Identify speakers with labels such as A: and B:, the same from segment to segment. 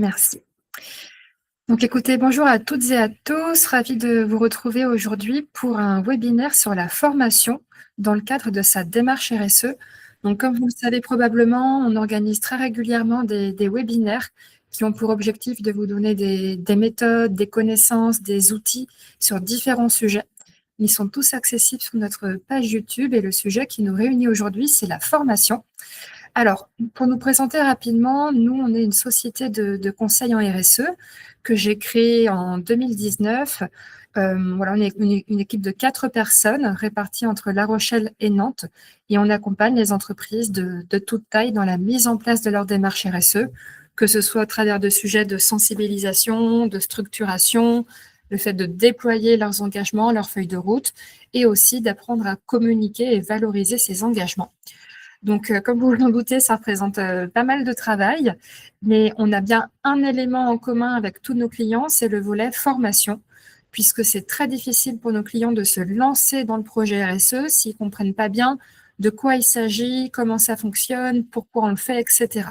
A: Merci. Donc écoutez, bonjour à toutes et à tous, ravie de vous retrouver aujourd'hui pour un webinaire sur la formation dans le cadre de sa démarche RSE. Donc comme vous le savez probablement, on organise très régulièrement des webinaires qui ont pour objectif de vous donner des méthodes, des connaissances, des outils sur différents sujets. Ils sont tous accessibles sur notre page YouTube et le sujet qui nous réunit aujourd'hui, c'est la formation. Alors, pour nous présenter rapidement, nous, on est une société de conseil en RSE que j'ai créée en 2019. Voilà, on est une équipe de 4 personnes réparties entre La Rochelle et Nantes et on accompagne les entreprises de toute taille dans la mise en place de leur démarche RSE, que ce soit à travers de sujets de sensibilisation, de structuration, le fait de déployer leurs engagements, leurs feuilles de route et aussi d'apprendre à communiquer et valoriser ces engagements. Donc, comme vous vous en doutez, ça représente pas mal de travail, mais on a bien un élément en commun avec tous nos clients, c'est le volet formation, puisque c'est très difficile pour nos clients de se lancer dans le projet RSE s'ils ne comprennent pas bien de quoi il s'agit, comment ça fonctionne, pourquoi on le fait, etc.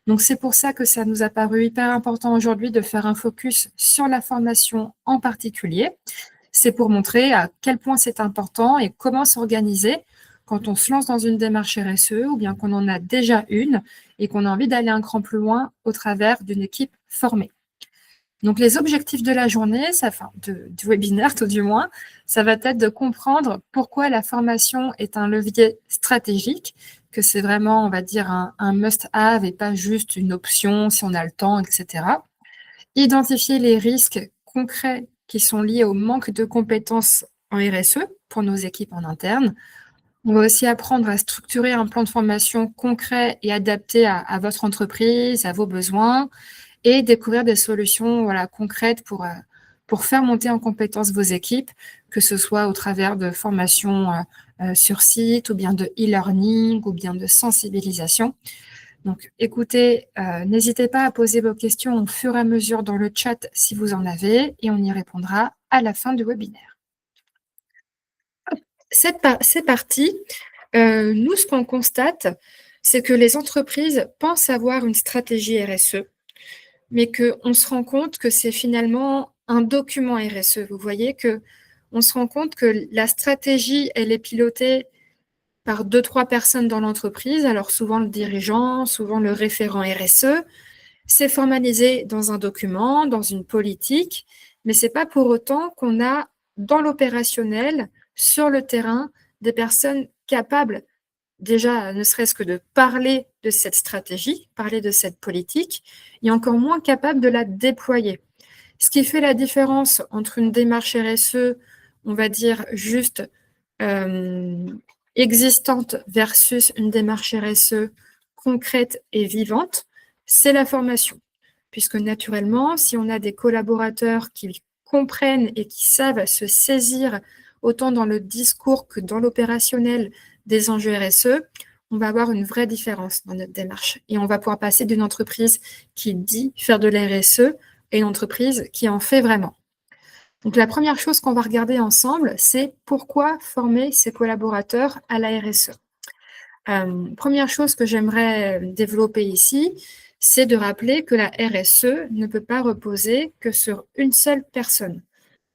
A: Donc, c'est pour ça que ça nous a paru hyper important aujourd'hui de faire un focus sur la formation en particulier. C'est pour montrer à quel point c'est important et comment s'organiser quand on se lance dans une démarche RSE ou bien qu'on en a déjà une et qu'on a envie d'aller un cran plus loin au travers d'une équipe formée. Donc, les objectifs de la journée, du webinaire tout du moins, ça va être de comprendre pourquoi la formation est un levier stratégique, que c'est vraiment, on va dire, un must-have et pas juste une option si on a le temps, etc. Identifier les risques concrets qui sont liés au manque de compétences en RSE pour nos équipes en interne. On va aussi apprendre à structurer un plan de formation concret et adapté à votre entreprise, à vos besoins, et découvrir des solutions concrètes pour faire monter en compétence vos équipes, que ce soit au travers de formations sur site, ou bien de e-learning, ou bien de sensibilisation. Donc, écoutez, n'hésitez pas à poser vos questions au fur et à mesure dans le chat si vous en avez, et on y répondra à la fin du webinaire. C'est parti. Nous, ce qu'on constate, c'est que les entreprises pensent avoir une stratégie RSE, mais qu'on se rend compte que c'est finalement un document RSE. Vous voyez qu'on se rend compte que la stratégie, elle est pilotée par 2-3 personnes dans l'entreprise, alors souvent le dirigeant, souvent le référent RSE. C'est formalisé dans un document, dans une politique, mais ce n'est pas pour autant qu'on a dans l'opérationnel, sur le terrain, des personnes capables déjà, ne serait-ce que de parler de cette stratégie, parler de cette politique, et encore moins capables de la déployer. Ce qui fait la différence entre une démarche RSE, on va dire juste existante versus une démarche RSE concrète et vivante, c'est la formation. Puisque naturellement, si on a des collaborateurs qui comprennent et qui savent se saisir autant dans le discours que dans l'opérationnel des enjeux RSE, on va avoir une vraie différence dans notre démarche. Et on va pouvoir passer d'une entreprise qui dit faire de la RSE à une entreprise qui en fait vraiment. Donc, la première chose qu'on va regarder ensemble, c'est pourquoi former ses collaborateurs à la RSE. Première chose que j'aimerais développer ici, c'est de rappeler que la RSE ne peut pas reposer que sur une seule personne.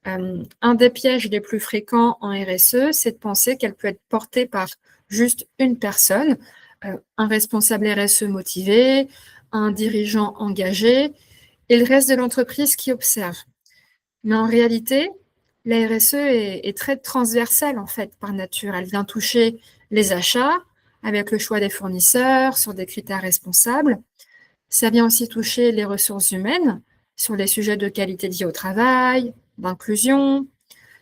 A: Un des pièges les plus fréquents en RSE, c'est de penser qu'elle peut être portée par juste une personne, un responsable RSE motivé, un dirigeant engagé et le reste de l'entreprise qui observe. Mais en réalité, la RSE est très transversale en fait par nature. Elle vient toucher les achats avec le choix des fournisseurs sur des critères responsables. Ça vient aussi toucher les ressources humaines sur les sujets de qualité de vie au travail, d'inclusion.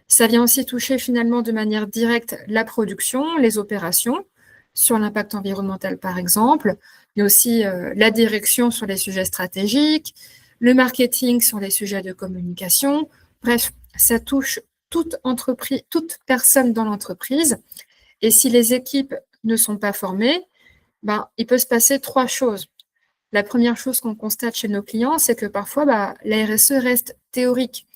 A: Ça vient aussi toucher finalement de manière directe la production, les opérations, sur l'impact environnemental par exemple, mais aussi la direction sur les sujets stratégiques, le marketing sur les sujets de communication. Bref, ça touche toute entreprise, toute personne dans l'entreprise. Et si les équipes ne sont pas formées, il peut se passer 3 choses. La première chose qu'on constate chez nos clients, c'est que parfois, la RSE reste théorique.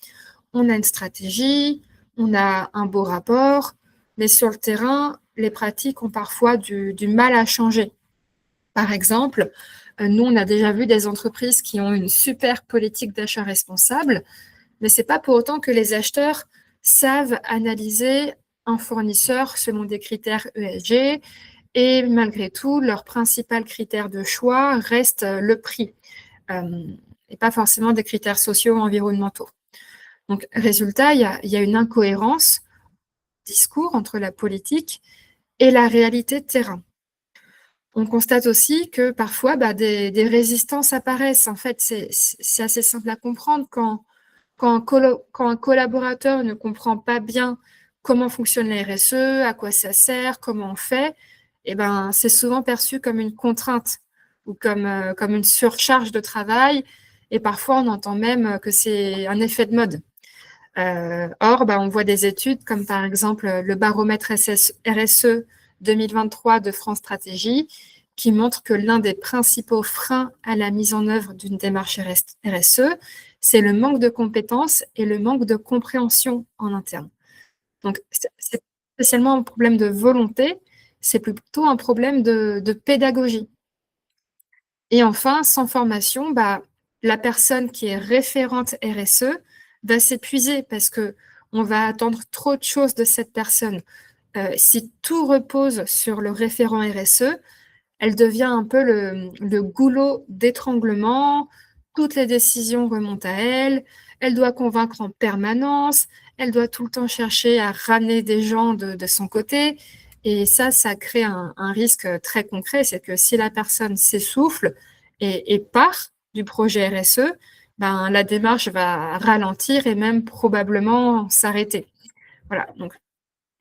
A: On a une stratégie, on a un beau rapport, mais sur le terrain, les pratiques ont parfois du mal à changer. Par exemple, Nous, on a déjà vu des entreprises qui ont une super politique d'achat responsable, mais c'est pas pour autant que les acheteurs savent analyser un fournisseur selon des critères ESG et malgré tout, leur principal critère de choix reste le prix et pas forcément des critères sociaux ou environnementaux. Donc, résultat, il y a une incohérence discours entre la politique et la réalité de terrain. On constate aussi que parfois, des résistances apparaissent. En fait, c'est assez simple à comprendre quand un collaborateur ne comprend pas bien comment fonctionne la RSE, à quoi ça sert, comment on fait, eh ben, c'est souvent perçu comme une contrainte ou comme une surcharge de travail. Et parfois, on entend même que c'est un effet de mode. Or, on voit des études comme par exemple le baromètre RSE 2023 de France Stratégie qui montre que l'un des principaux freins à la mise en œuvre d'une démarche RSE, c'est le manque de compétences et le manque de compréhension en interne. Donc, c'est spécialement un problème de volonté, c'est plutôt un problème de pédagogie. Et enfin, sans formation, la personne qui est référente RSE va s'épuiser parce que on va attendre trop de choses de cette personne. Si tout repose sur le référent RSE, elle devient un peu le goulot d'étranglement. Toutes les décisions remontent à elle. Elle doit convaincre en permanence. Elle doit tout le temps chercher à ramener des gens de son côté. Et ça crée un risque très concret, c'est que si la personne s'essouffle et part du projet RSE, la démarche va ralentir et même probablement s'arrêter. Voilà, donc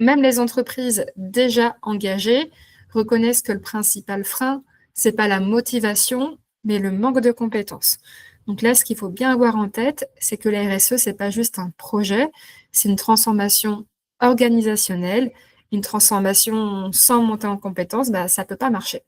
A: même les entreprises déjà engagées reconnaissent que le principal frein, c'est pas la motivation, mais le manque de compétences. Donc là, ce qu'il faut bien avoir en tête, c'est que la RSE, c'est pas juste un projet, c'est une transformation organisationnelle, une transformation sans monter en compétences, ça peut pas marcher.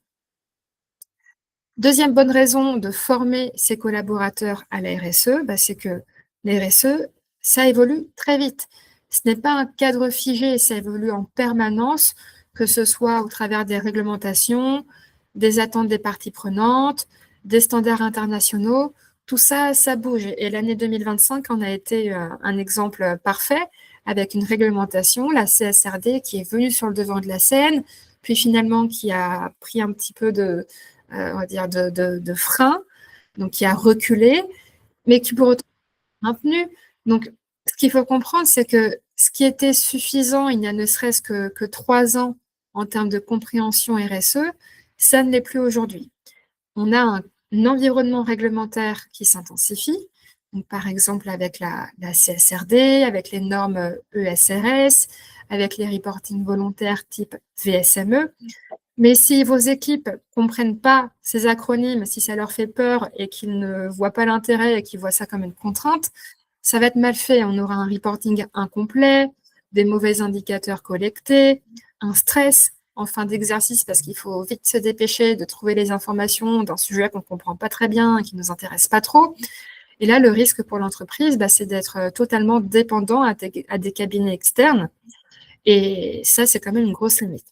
A: Deuxième bonne raison de former ses collaborateurs à la RSE, c'est que la RSE, ça évolue très vite. Ce n'est pas un cadre figé, ça évolue en permanence, que ce soit au travers des réglementations, des attentes des parties prenantes, des standards internationaux. Tout ça, ça bouge. Et l'année 2025 en a été un exemple parfait avec une réglementation, la CSRD, qui est venue sur le devant de la scène, puis finalement qui a pris un petit peu on va dire, de frein, donc qui a reculé, mais qui pour autant est maintenu. Donc, ce qu'il faut comprendre, c'est que ce qui était suffisant il y a ne serait-ce que 3 ans en termes de compréhension RSE, ça ne l'est plus aujourd'hui. On a un environnement réglementaire qui s'intensifie, donc par exemple avec la CSRD, avec les normes ESRS, avec les reporting volontaires type VSME. Mais si vos équipes comprennent pas ces acronymes, si ça leur fait peur et qu'ils ne voient pas l'intérêt et qu'ils voient ça comme une contrainte, ça va être mal fait. On aura un reporting incomplet, des mauvais indicateurs collectés, un stress en fin d'exercice parce qu'il faut vite se dépêcher de trouver les informations d'un sujet qu'on ne comprend pas très bien et qui ne nous intéresse pas trop. Et là, le risque pour l'entreprise, c'est d'être totalement dépendant à des cabinets externes. Et ça, c'est quand même une grosse limite.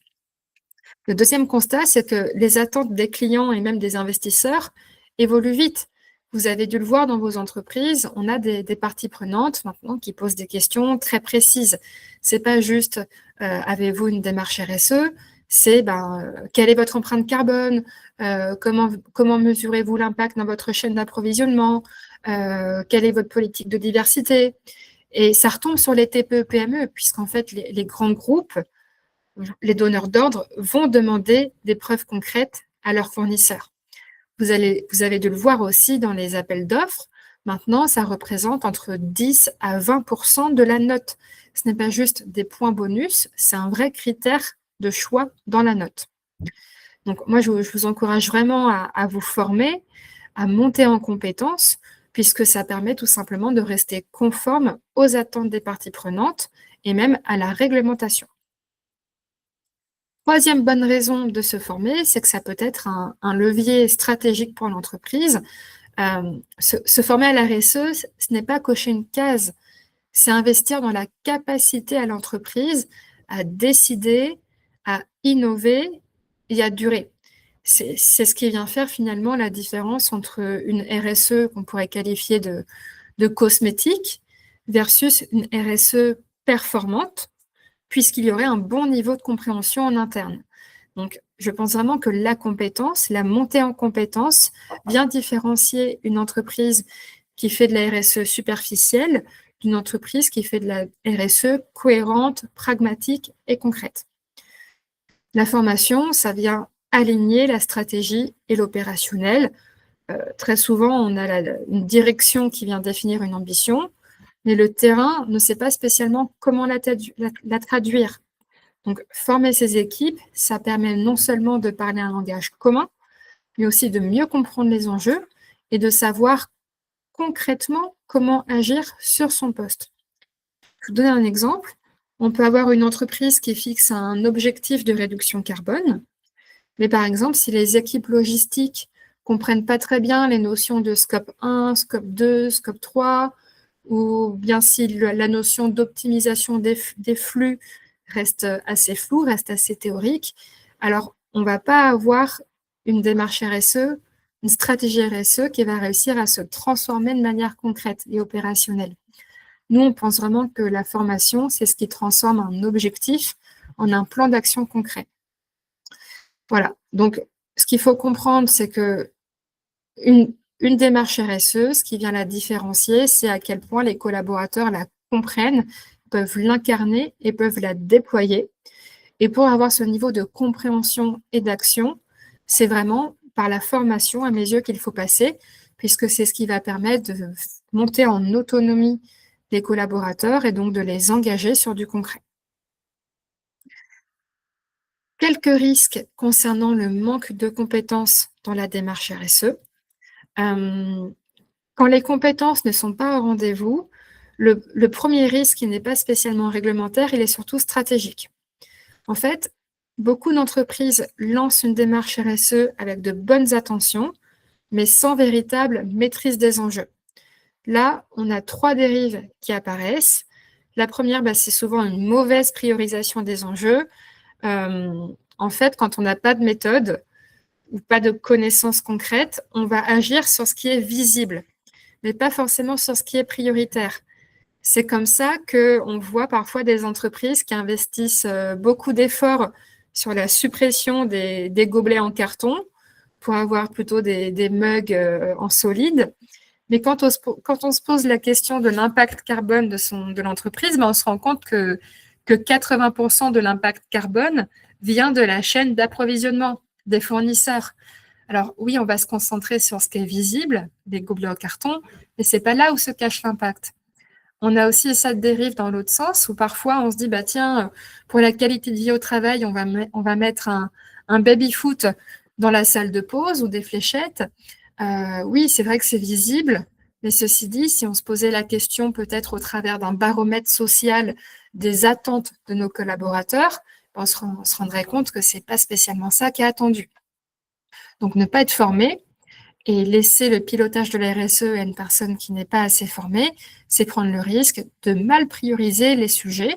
A: Le deuxième constat, c'est que les attentes des clients et même des investisseurs évoluent vite. Vous avez dû le voir dans vos entreprises, on a des parties prenantes maintenant qui posent des questions très précises. C'est pas juste avez-vous une démarche RSE, c'est quelle est votre empreinte carbone, comment mesurez-vous l'impact dans votre chaîne d'approvisionnement, quelle est votre politique de diversité. Et ça retombe sur les TPE-PME, puisqu'en fait, les grands groupes, les donneurs d'ordre vont demander des preuves concrètes à leurs fournisseurs. Vous avez dû le voir aussi dans les appels d'offres. Maintenant, ça représente entre 10 à 20% de la note. Ce n'est pas juste des points bonus, c'est un vrai critère de choix dans la note. Donc, moi, je vous encourage vraiment à vous former, à monter en compétences, puisque ça permet tout simplement de rester conforme aux attentes des parties prenantes et même à la réglementation. Troisième bonne raison de se former, c'est que ça peut être un levier stratégique pour l'entreprise. Se former à la RSE, ce n'est pas cocher une case, c'est investir dans la capacité à l'entreprise à décider, à innover et à durer. C'est ce qui vient faire finalement la différence entre une RSE qu'on pourrait qualifier de cosmétique versus une RSE performante, puisqu'il y aurait un bon niveau de compréhension en interne. Donc, je pense vraiment que la compétence, la montée en compétence, vient différencier une entreprise qui fait de la RSE superficielle d'une entreprise qui fait de la RSE cohérente, pragmatique et concrète. La formation, ça vient aligner la stratégie et l'opérationnel. Très souvent, on a une direction qui vient définir une ambition, mais le terrain ne sait pas spécialement comment la traduire. Donc, former ces équipes, ça permet non seulement de parler un langage commun, mais aussi de mieux comprendre les enjeux et de savoir concrètement comment agir sur son poste. Je vais vous donner un exemple. On peut avoir une entreprise qui fixe un objectif de réduction carbone, mais par exemple, si les équipes logistiques comprennent pas très bien les notions de scope 1, scope 2, scope 3, ou bien si la notion d'optimisation des flux reste assez floue, reste assez théorique, alors on ne va pas avoir une démarche RSE, une stratégie RSE qui va réussir à se transformer de manière concrète et opérationnelle. Nous, on pense vraiment que la formation, c'est ce qui transforme un objectif en un plan d'action concret. Voilà, donc ce qu'il faut comprendre, c'est que une démarche RSE, ce qui vient la différencier, c'est à quel point les collaborateurs la comprennent, peuvent l'incarner et peuvent la déployer. Et pour avoir ce niveau de compréhension et d'action, c'est vraiment par la formation, à mes yeux, qu'il faut passer, puisque c'est ce qui va permettre de monter en autonomie les collaborateurs et donc de les engager sur du concret. Quelques risques concernant le manque de compétences dans la démarche RSE. Quand les compétences ne sont pas au rendez-vous, le premier risque, qui n'est pas spécialement réglementaire, il est surtout stratégique. En fait, beaucoup d'entreprises lancent une démarche RSE avec de bonnes intentions, mais sans véritable maîtrise des enjeux. Là, on a 3 dérives qui apparaissent. La première, c'est souvent une mauvaise priorisation des enjeux. En fait, quand on n'a pas de méthode ou pas de connaissances concrètes, on va agir sur ce qui est visible, mais pas forcément sur ce qui est prioritaire. C'est comme ça qu'on voit parfois des entreprises qui investissent beaucoup d'efforts sur la suppression des gobelets en carton pour avoir plutôt des mugs en solide. Mais quand on se pose la question de l'impact carbone de l'entreprise, on se rend compte que 80% de l'impact carbone vient de la chaîne d'approvisionnement des fournisseurs. Alors oui, on va se concentrer sur ce qui est visible, des gobelets en carton, mais ce n'est pas là où se cache l'impact. On a aussi cette dérive dans l'autre sens, où parfois on se dit, tiens, pour la qualité de vie au travail, on va mettre un baby-foot dans la salle de pause ou des fléchettes. Oui, c'est vrai que c'est visible, mais ceci dit, si on se posait la question peut-être au travers d'un baromètre social des attentes de nos collaborateurs, on se rendrait compte que ce n'est pas spécialement ça qui est attendu. Donc, ne pas être formé et laisser le pilotage de la RSE à une personne qui n'est pas assez formée, c'est prendre le risque de mal prioriser les sujets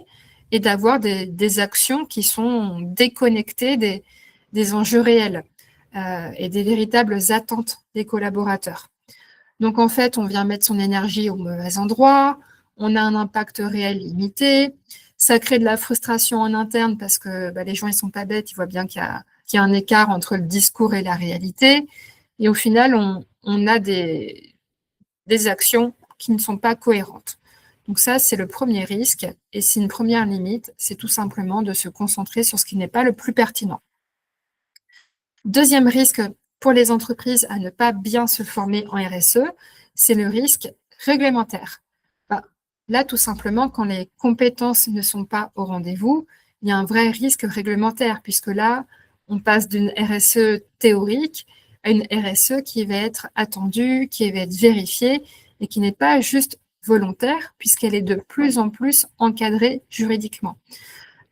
A: et d'avoir des actions qui sont déconnectées des enjeux réels et des véritables attentes des collaborateurs. Donc, en fait, on vient mettre son énergie au mauvais endroit, on a un impact réel limité, ça crée de la frustration en interne parce que les gens, ils ne sont pas bêtes, ils voient bien qu'il y a un écart entre le discours et la réalité. Et au final, on a des actions qui ne sont pas cohérentes. Donc ça, c'est le premier risque. Et c'est une première limite, c'est tout simplement de se concentrer sur ce qui n'est pas le plus pertinent. Deuxième risque pour les entreprises à ne pas bien se former en RSE, c'est le risque réglementaire. Là, tout simplement, quand les compétences ne sont pas au rendez-vous, il y a un vrai risque réglementaire, puisque là, on passe d'une RSE théorique à une RSE qui va être attendue, qui va être vérifiée et qui n'est pas juste volontaire, puisqu'elle est de plus en plus encadrée juridiquement.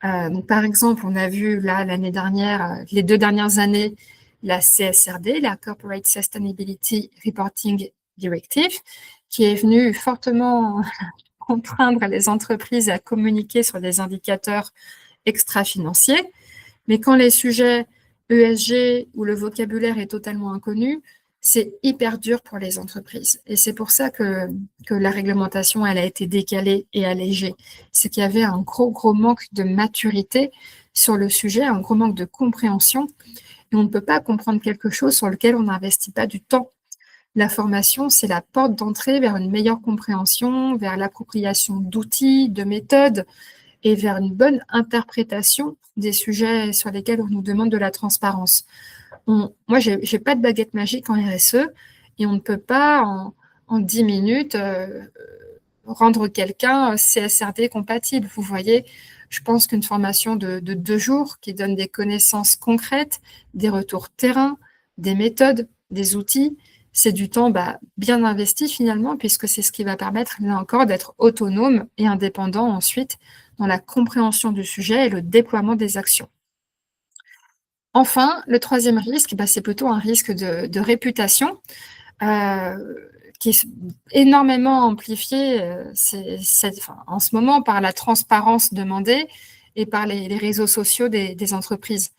A: Donc, par exemple, on a vu là l'année dernière, les 2 dernières années, la CSRD, la Corporate Sustainability Reporting Directive, qui est venue fortement contraindre les entreprises à communiquer sur des indicateurs extra-financiers. Mais quand les sujets ESG où le vocabulaire est totalement inconnu, c'est hyper dur pour les entreprises. Et c'est pour ça que la réglementation, elle a été décalée et allégée. C'est qu'il y avait un gros manque de maturité sur le sujet, un gros manque de compréhension. Et on ne peut pas comprendre quelque chose sur lequel on n'investit pas du temps. La formation, c'est la porte d'entrée vers une meilleure compréhension, vers l'appropriation d'outils, de méthodes et vers une bonne interprétation des sujets sur lesquels on nous demande de la transparence. Moi, je n'ai pas de baguette magique en RSE et on ne peut pas en 10 minutes rendre quelqu'un CSRD compatible. Vous voyez, je pense qu'une formation de 2 jours qui donne des connaissances concrètes, des retours terrain, des méthodes, des outils, c'est du temps bien investi finalement, puisque c'est ce qui va permettre, là encore, d'être autonome et indépendant ensuite dans la compréhension du sujet et le déploiement des actions. Enfin, le troisième risque, c'est plutôt un risque de réputation qui est énormément amplifié en ce moment par la transparence demandée et par les réseaux sociaux des entreprises.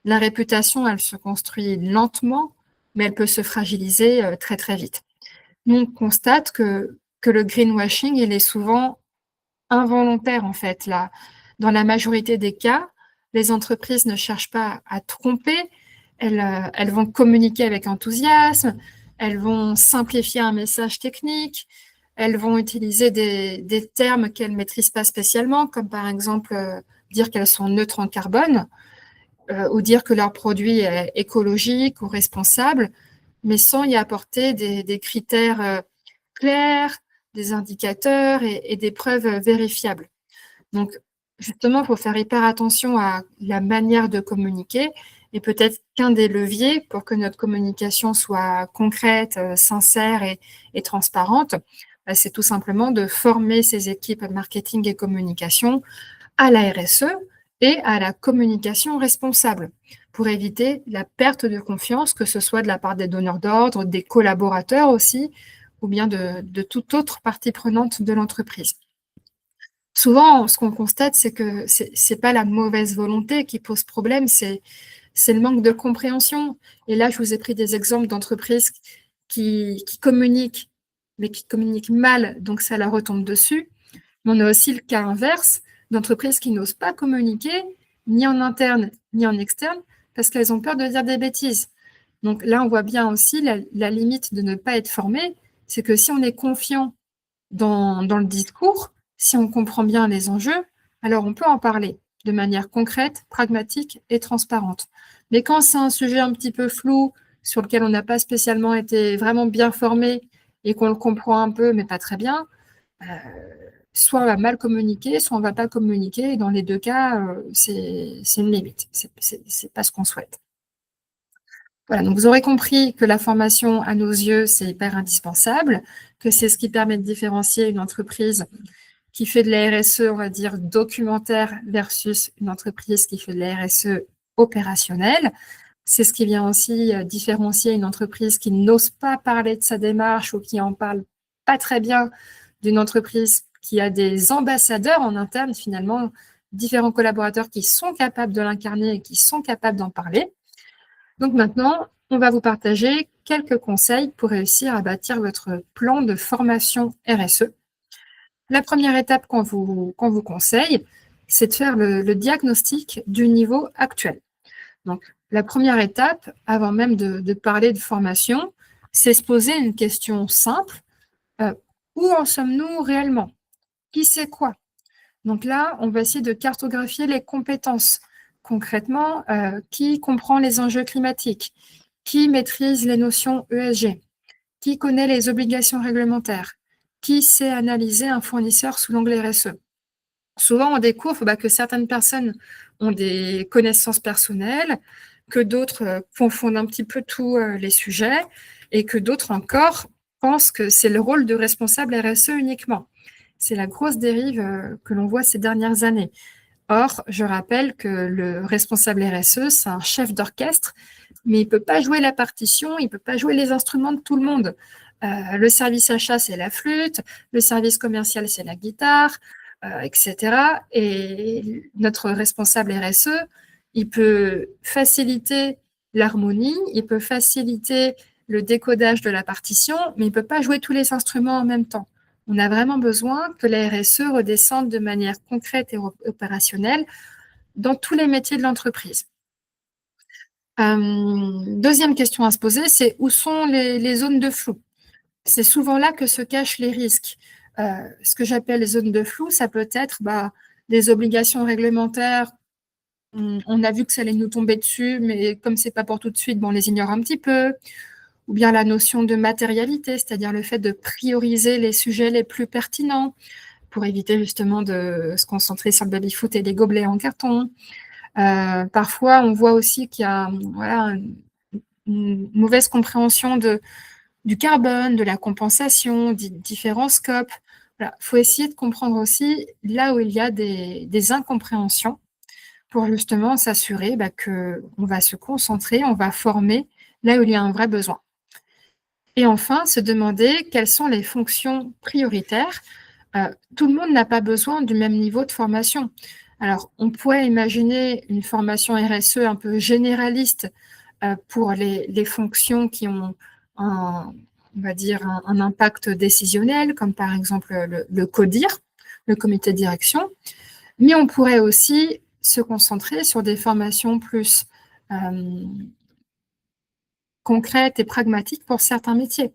A: La réputation, elle se construit lentement, mais elle peut se fragiliser très très vite. Nous, on constate que le greenwashing, il est souvent involontaire en fait. Là, dans la majorité des cas, les entreprises ne cherchent pas à tromper, elles vont communiquer avec enthousiasme, elles vont simplifier un message technique, elles vont utiliser des termes qu'elles ne maîtrisent pas spécialement, comme par exemple dire qu'elles sont neutres en carbone, ou dire que leur produit est écologique ou responsable, mais sans y apporter des critères clairs, des indicateurs et des preuves vérifiables. Donc, justement, il faut faire hyper attention à la manière de communiquer et peut-être qu'un des leviers pour que notre communication soit concrète, sincère et transparente, c'est tout simplement de former ces équipes marketing et communication à la RSE et à la communication responsable pour éviter la perte de confiance, que ce soit de la part des donneurs d'ordre, des collaborateurs aussi, ou bien de toute autre partie prenante de l'entreprise. Souvent, ce qu'on constate, c'est que ce n'est pas la mauvaise volonté qui pose problème, c'est le manque de compréhension. Et là, je vous ai pris des exemples d'entreprises qui communiquent, mais qui communiquent mal, donc ça leur retombe dessus. Mais on a aussi le cas inverse d'entreprises qui n'osent pas communiquer, ni en interne, ni en externe, parce qu'elles ont peur de dire des bêtises. Donc là, on voit bien aussi la limite de ne pas être formé, c'est que si on est confiant dans le discours, si on comprend bien les enjeux, alors on peut en parler de manière concrète, pragmatique et transparente. Mais quand c'est un sujet un petit peu flou, sur lequel on n'a pas spécialement été vraiment bien formé et qu'on le comprend un peu, mais pas très bien, soit on va mal communiquer, soit on ne va pas communiquer. Et dans les deux cas, c'est une limite. C'est pas ce qu'on souhaite. Voilà, donc vous aurez compris que la formation, à nos yeux, c'est hyper indispensable, que c'est ce qui permet de différencier une entreprise qui fait de la RSE, on va dire, documentaire versus une entreprise qui fait de la RSE opérationnelle. C'est ce qui vient aussi différencier une entreprise qui n'ose pas parler de sa démarche ou qui en parle pas très bien d'une entreprise qui a des ambassadeurs en interne, finalement, différents collaborateurs qui sont capables de l'incarner et qui sont capables d'en parler. Donc maintenant, on va vous partager quelques conseils pour réussir à bâtir votre plan de formation RSE. La première étape qu'on vous conseille, c'est de faire le diagnostic du niveau actuel. Donc, la première étape, avant même de parler de formation, c'est se poser une question simple. Où en sommes-nous réellement? Qui sait quoi? Donc là, on va essayer de cartographier les compétences. Concrètement, qui comprend les enjeux climatiques? Qui maîtrise les notions ESG? Qui connaît les obligations réglementaires? Qui sait analyser un fournisseur sous l'angle RSE? Souvent, on découvre que certaines personnes ont des connaissances personnelles, que d'autres confondent un petit peu tous les sujets et que d'autres encore pensent que c'est le rôle de responsable RSE uniquement. C'est la grosse dérive que l'on voit ces dernières années. Or, je rappelle que le responsable RSE, c'est un chef d'orchestre, mais il ne peut pas jouer la partition, il ne peut pas jouer les instruments de tout le monde. Le service achat, c'est la flûte, le service commercial, c'est la guitare, etc. Et notre responsable RSE, il peut faciliter l'harmonie, il peut faciliter le décodage de la partition, mais il ne peut pas jouer tous les instruments en même temps. On a vraiment besoin que la RSE redescende de manière concrète et opérationnelle dans tous les métiers de l'entreprise. Deuxième question à se poser, c'est où sont les zones de flou? C'est souvent là que se cachent les risques. Ce que j'appelle les zones de flou, ça peut être des obligations réglementaires. On a vu que ça allait nous tomber dessus, mais comme c'est pas pour tout de suite, on les ignore un petit peu. Ou bien la notion de matérialité, c'est-à-dire le fait de prioriser les sujets les plus pertinents pour éviter justement de se concentrer sur le baby-foot et les gobelets en carton. Parfois, on voit aussi qu'il y a une mauvaise compréhension du carbone, de la compensation, différents scopes. Voilà. Il faut essayer de comprendre aussi là où il y a des incompréhensions pour justement s'assurer qu'on va se concentrer, on va former là où il y a un vrai besoin. Et enfin, se demander quelles sont les fonctions prioritaires. Tout le monde n'a pas besoin du même niveau de formation. Alors, on pourrait imaginer une formation RSE un peu généraliste pour les fonctions qui ont on va dire, un impact décisionnel, comme par exemple le CODIR, le comité de direction. Mais on pourrait aussi se concentrer sur des formations plus concrètes et pragmatiques pour certains métiers.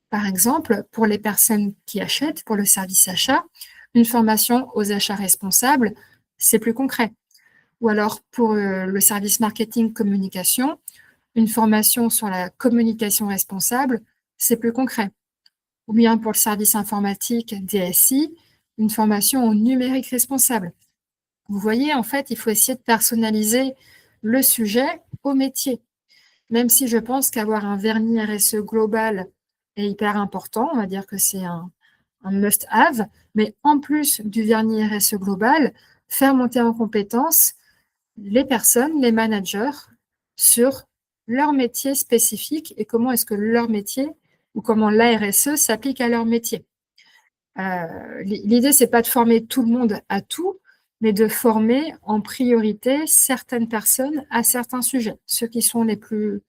A: Par exemple, pour les personnes qui achètent, pour le service achat, une formation aux achats responsables, c'est plus concret. Ou alors pour le service marketing communication, une formation sur la communication responsable, c'est plus concret. Ou bien pour le service informatique DSI, une formation au numérique responsable. Vous voyez, en fait, il faut essayer de personnaliser le sujet au métier. Même si je pense qu'avoir un vernis RSE global est hyper important, on va dire que c'est un must-have, mais en plus du vernis RSE global, faire monter en compétence les personnes, les managers, sur leur métier spécifique et comment est-ce que leur métier ou comment la RSE s'applique à leur métier. L'idée, c'est pas de former tout le monde à tout, mais de former en priorité certaines personnes à certains sujets, ceux qui sont les plus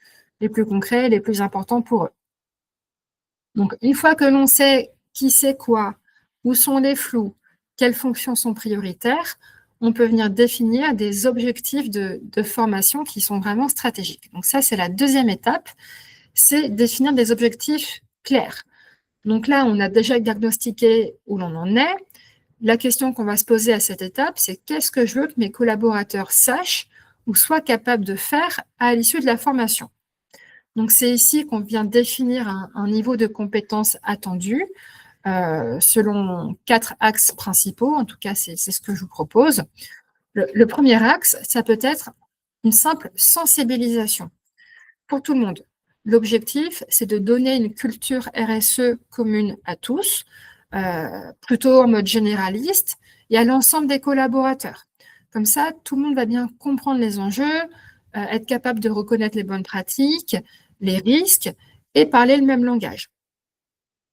A: concrets, les plus importants pour eux. Donc, une fois que l'on sait qui sait quoi, où sont les flous, quelles fonctions sont prioritaires, on peut venir définir des objectifs de formation qui sont vraiment stratégiques. Donc ça, c'est la deuxième étape, c'est définir des objectifs clairs. Donc là, on a déjà diagnostiqué où l'on en est. La question qu'on va se poser à cette étape, c'est qu'est-ce que je veux que mes collaborateurs sachent ou soient capables de faire à l'issue de la formation. Donc c'est ici qu'on vient définir un niveau de compétence attendu selon 4 axes principaux. En tout cas, c'est ce que je vous propose. Le premier axe, ça peut être une simple sensibilisation pour tout le monde. L'objectif, c'est de donner une culture RSE commune à tous, plutôt en mode généraliste, et à l'ensemble des collaborateurs. Comme ça, tout le monde va bien comprendre les enjeux, être capable de reconnaître les bonnes pratiques, les risques, et parler le même langage.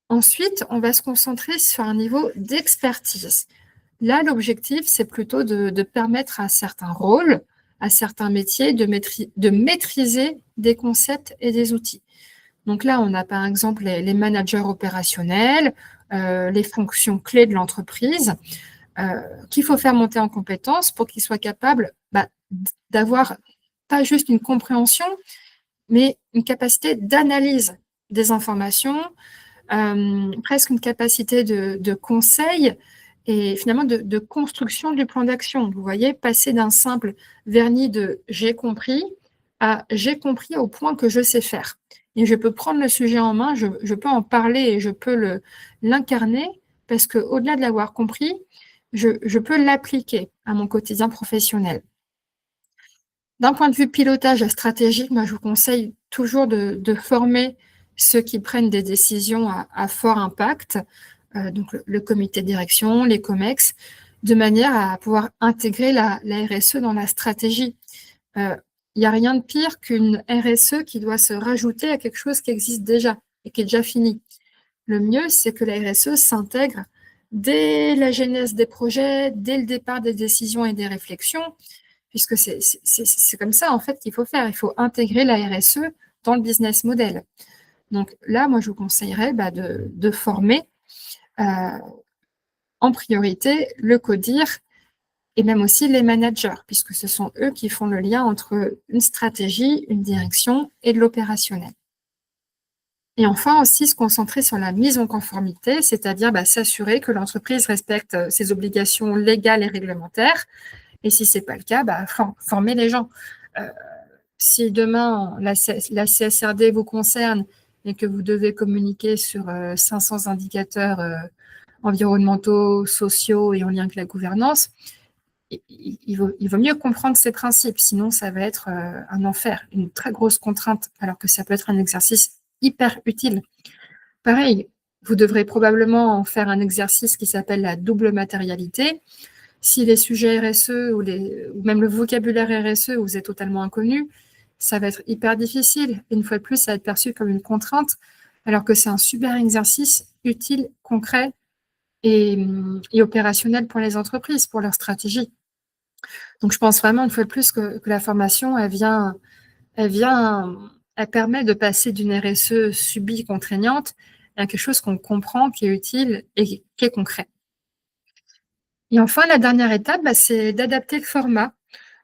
A: Ensuite, on va se concentrer sur un niveau d'expertise. Là, l'objectif, c'est plutôt de permettre à certains rôles, à certains métiers, de maîtriser des concepts et des outils. Donc là, on a par exemple les managers opérationnels, les fonctions clés de l'entreprise, qu'il faut faire monter en compétences pour qu'ils soient capables d'avoir pas juste une compréhension, mais une capacité d'analyse des informations, presque une capacité de conseil et finalement de construction du plan d'action. Vous voyez, passer d'un simple vernis de « j'ai compris » à « j'ai compris au point que je sais faire ». Et je peux prendre le sujet en main, je peux en parler et je peux l'incarner parce qu'au-delà de l'avoir compris, je peux l'appliquer à mon quotidien professionnel. D'un point de vue pilotage stratégique, moi, je vous conseille toujours de former ceux qui prennent des décisions à fort impact, donc le comité de direction, les COMEX, de manière à pouvoir intégrer la RSE dans la stratégie. Il n'y a rien de pire qu'une RSE qui doit se rajouter à quelque chose qui existe déjà et qui est déjà fini. Le mieux, c'est que la RSE s'intègre dès la genèse des projets, dès le départ des décisions et des réflexions, puisque c'est comme ça, en fait, qu'il faut faire. Il faut intégrer la RSE dans le business model. Donc là, moi, je vous conseillerais de former en priorité le CODIR et même aussi les managers, puisque ce sont eux qui font le lien entre une stratégie, une direction et de l'opérationnel. Et enfin aussi se concentrer sur la mise en conformité, c'est-à-dire s'assurer que l'entreprise respecte ses obligations légales et réglementaires. Et si ce n'est pas le cas, former les gens. Si demain la CSRD vous concerne et que vous devez communiquer sur 500 indicateurs environnementaux, sociaux et en lien avec la gouvernance, il vaut mieux comprendre ces principes, sinon ça va être un enfer, une très grosse contrainte, alors que ça peut être un exercice hyper utile. Pareil, vous devrez probablement faire un exercice qui s'appelle la double matérialité. Si les sujets RSE ou même le vocabulaire RSE vous est totalement inconnu, ça va être hyper difficile. Et une fois de plus, ça va être perçu comme une contrainte, alors que c'est un super exercice utile, concret et opérationnel pour les entreprises, pour leur stratégie. Donc, je pense vraiment, une fois de plus, que la formation, elle permet de passer d'une RSE subie, contraignante, à quelque chose qu'on comprend, qui est utile et qui est concret. Et enfin, la dernière étape, c'est d'adapter le format.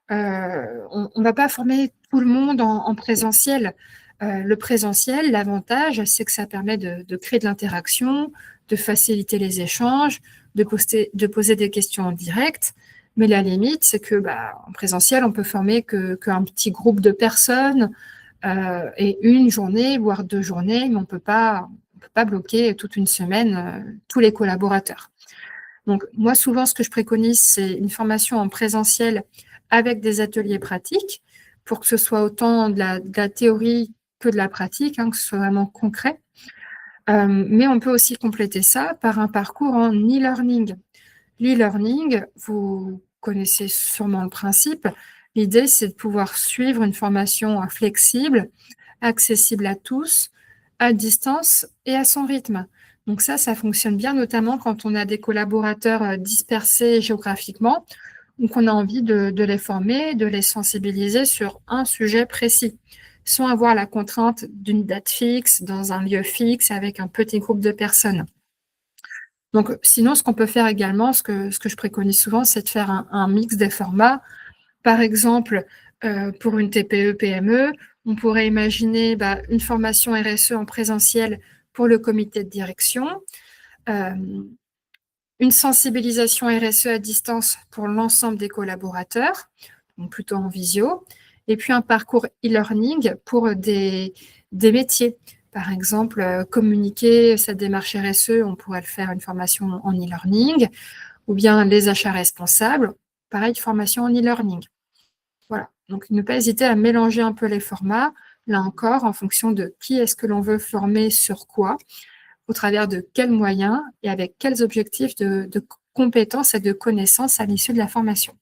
A: On ne va pas former tout le monde en présentiel. Le présentiel, l'avantage, c'est que ça permet de créer de l'interaction, de faciliter les échanges, de poser des questions en direct. Mais la limite, c'est que en présentiel, on peut former qu'un petit groupe de personnes et une journée, voire 2 journées, mais on ne peut pas bloquer toute une semaine tous les collaborateurs. Donc, moi, souvent, ce que je préconise, c'est une formation en présentiel avec des ateliers pratiques pour que ce soit autant de la théorie que de la pratique, que ce soit vraiment concret. Mais on peut aussi compléter ça par un parcours en e-learning. L'e-learning, vous connaissez sûrement le principe. L'idée, c'est de pouvoir suivre une formation flexible, accessible à tous, à distance et à son rythme. Donc ça fonctionne bien, notamment quand on a des collaborateurs dispersés géographiquement ou qu'on a envie de les former, de les sensibiliser sur un sujet précis, sans avoir la contrainte d'une date fixe, dans un lieu fixe, avec un petit groupe de personnes. Donc, sinon, ce qu'on peut faire également, ce que je préconise souvent, c'est de faire un mix des formats. Par exemple, pour une TPE-PME, on pourrait imaginer une formation RSE en présentiel pour le comité de direction, une sensibilisation RSE à distance pour l'ensemble des collaborateurs, donc plutôt en visio, et puis un parcours e-learning pour des métiers. Par exemple, communiquer sa démarche RSE, on pourrait le faire une formation en e-learning, ou bien les achats responsables, pareil, formation en e-learning. Voilà, donc ne pas hésiter à mélanger un peu les formats, là encore, en fonction de qui est-ce que l'on veut former sur quoi, au travers de quels moyens et avec quels objectifs de compétences et de connaissances à l'issue de la formation.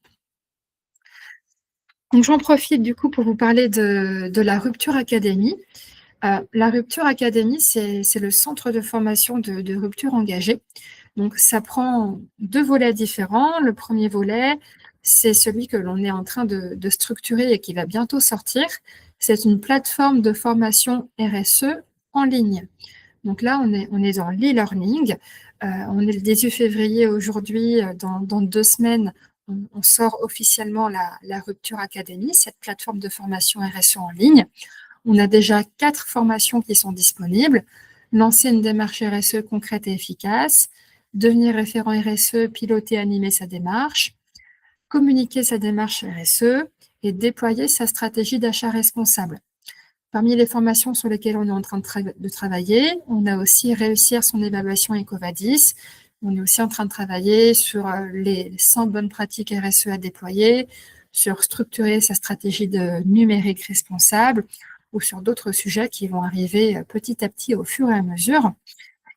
A: Donc, j'en profite du coup pour vous parler de la Rupture Academy. La Rupture Academy, c'est le centre de formation de rupture engagée. Donc, ça prend 2 volets différents. Le premier volet, c'est celui que l'on est en train de structurer et qui va bientôt sortir. C'est une plateforme de formation RSE en ligne. Donc là, on est dans l'e-learning. On est le 18 février aujourd'hui. Dans 2 semaines, on sort officiellement la Rupture Academy, cette plateforme de formation RSE en ligne. On a déjà 4 formations qui sont disponibles. Lancer une démarche RSE concrète et efficace, devenir référent RSE, piloter et animer sa démarche, communiquer sa démarche RSE et déployer sa stratégie d'achat responsable. Parmi les formations sur lesquelles on est en train de travailler, on a aussi réussir son évaluation EcoVadis. On est aussi en train de travailler sur les 100 bonnes pratiques RSE à déployer, sur structurer sa stratégie de numérique responsable ou sur d'autres sujets qui vont arriver petit à petit au fur et à mesure.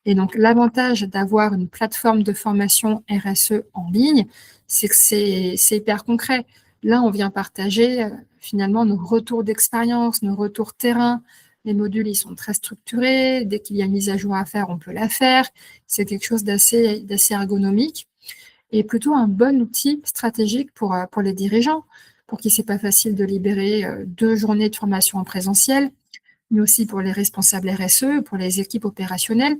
A: Et donc, l'avantage d'avoir une plateforme de formation RSE en ligne, c'est que c'est hyper concret. Là, on vient partager finalement nos retours d'expérience, nos retours terrain. Les modules, ils sont très structurés. Dès qu'il y a une mise à jour à faire, on peut la faire. C'est quelque chose d'assez ergonomique et plutôt un bon outil stratégique pour les dirigeants. pour qui c'est pas facile de libérer, 2 journées de formation en présentiel, mais aussi pour les responsables RSE, pour les équipes opérationnelles,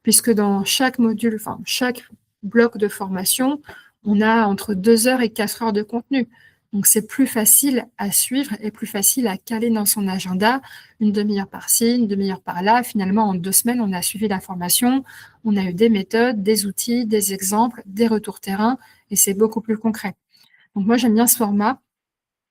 A: puisque dans chaque module, enfin chaque bloc de formation, on a entre 2 heures et 4 heures de contenu. Donc c'est plus facile à suivre et plus facile à caler dans son agenda, une demi-heure par-ci, une demi-heure par-là. Finalement, en 2 semaines, on a suivi la formation, on a eu des méthodes, des outils, des exemples, des retours terrain, et c'est beaucoup plus concret. Donc moi, j'aime bien ce format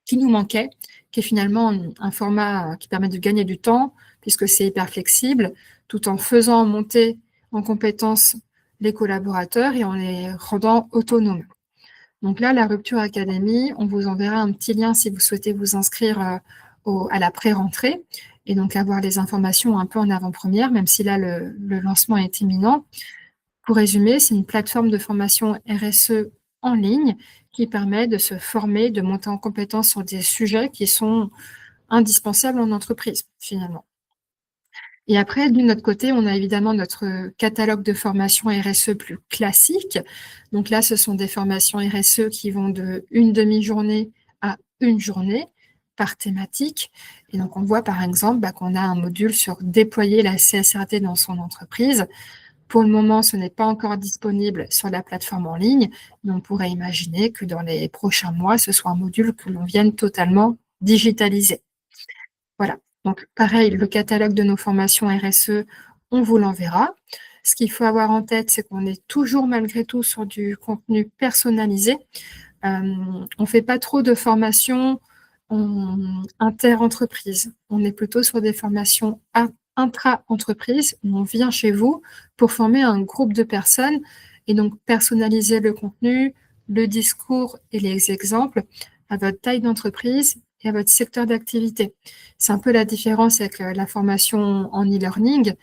A: qui nous manquait, qui est finalement un format qui permet de gagner du temps, puisque c'est hyper flexible, tout en faisant monter en compétences les collaborateurs et en les rendant autonomes. Donc là, la Rupture Academy, on vous enverra un petit lien si vous souhaitez vous inscrire à la pré-rentrée et donc avoir les informations un peu en avant-première, même si là, le lancement est imminent. Pour résumer, c'est une plateforme de formation RSE en ligne qui permet de se former, de monter en compétence sur des sujets qui sont indispensables en entreprise, finalement. Et après, de notre côté, on a évidemment notre catalogue de formation RSE plus classique. Donc là, ce sont des formations RSE qui vont de une demi-journée à une journée par thématique. Et donc, on voit par exemple qu'on a un module sur déployer la CSRD dans son entreprise. Pour le moment, ce n'est pas encore disponible sur la plateforme en ligne, mais on pourrait imaginer que dans les prochains mois, ce soit un module que l'on vienne totalement digitaliser. Voilà. Donc, pareil, le catalogue de nos formations RSE, on vous l'enverra. Ce qu'il faut avoir en tête, c'est qu'on est toujours malgré tout sur du contenu personnalisé. On ne fait pas trop de formations inter-entreprises. On est plutôt sur des formations intra-entreprise, où on vient chez vous pour former un groupe de personnes et donc personnaliser le contenu, le discours et les exemples à votre taille d'entreprise et à votre secteur d'activité. C'est un peu la différence avec la formation en e-learning,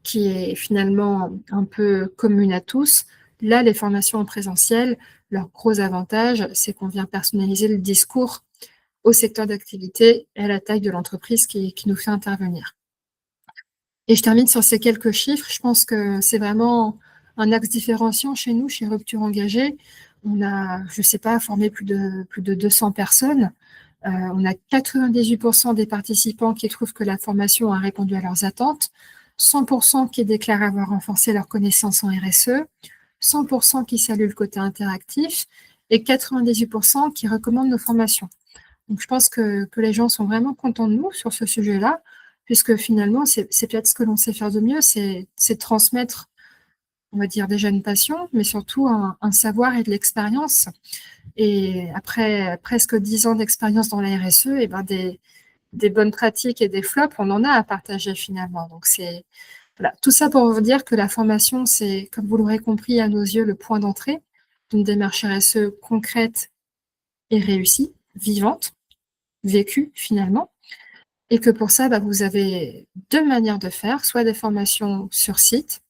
A: qui est finalement un peu commune à tous. Là, les formations en présentiel, leur gros avantage, c'est qu'on vient personnaliser le discours au secteur d'activité et à la taille de l'entreprise qui nous fait intervenir. Et je termine sur ces quelques chiffres. Je pense que c'est vraiment un axe différenciant chez nous, chez Rupture Engagée. On a, je ne sais pas, formé plus de 200 personnes. On a 98% des participants qui trouvent que la formation a répondu à leurs attentes, 100% qui déclarent avoir renforcé leurs connaissances en RSE, 100% qui saluent le côté interactif et 98% qui recommandent nos formations. Donc je pense que les gens sont vraiment contents de nous sur ce sujet-là, puisque finalement, c'est peut-être ce que l'on sait faire de mieux, c'est transmettre, on va dire déjà une passion, mais surtout un savoir et de l'expérience. Et après presque 10 ans d'expérience dans la RSE, et ben des bonnes pratiques et des flops, on en a à partager finalement. Donc c'est voilà, tout ça pour vous dire que la formation, c'est, comme vous l'aurez compris, à nos yeux, le point d'entrée d'une démarche RSE concrète et réussie, vivante, vécue finalement. Et que pour ça, vous avez 2 manières de faire, soit des formations sur site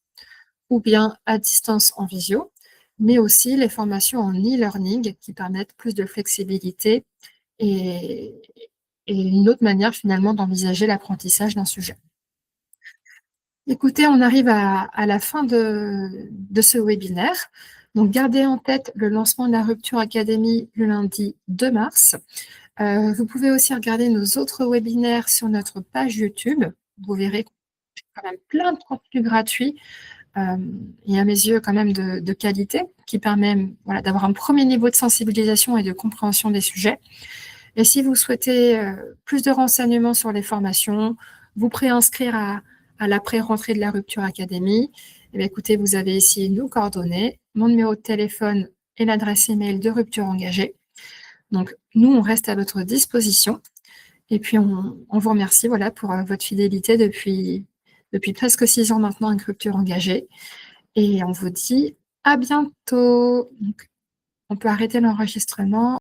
A: ou bien à distance en visio, mais aussi les formations en e-learning qui permettent plus de flexibilité et une autre manière finalement d'envisager l'apprentissage d'un sujet. Écoutez, on arrive à la fin de ce webinaire. Donc gardez en tête le lancement de la Rupture Academy le lundi 2 mars. Vous pouvez aussi regarder nos autres webinaires sur notre page YouTube. Vous verrez quand même plein de contenus gratuits et à mes yeux quand même de qualité, qui permet voilà, d'avoir un premier niveau de sensibilisation et de compréhension des sujets. Et si vous souhaitez plus de renseignements sur les formations, vous préinscrire à la pré-rentrée de la Rupture Academy, eh bien, écoutez, vous avez ici nos coordonnées, mon numéro de téléphone et l'adresse email de Rupture Engagée. Donc, nous, on reste à votre disposition. Et puis, on vous remercie voilà, pour votre fidélité depuis presque 6 ans maintenant avec Rupture Engagée. Et on vous dit à bientôt. Donc, on peut arrêter l'enregistrement.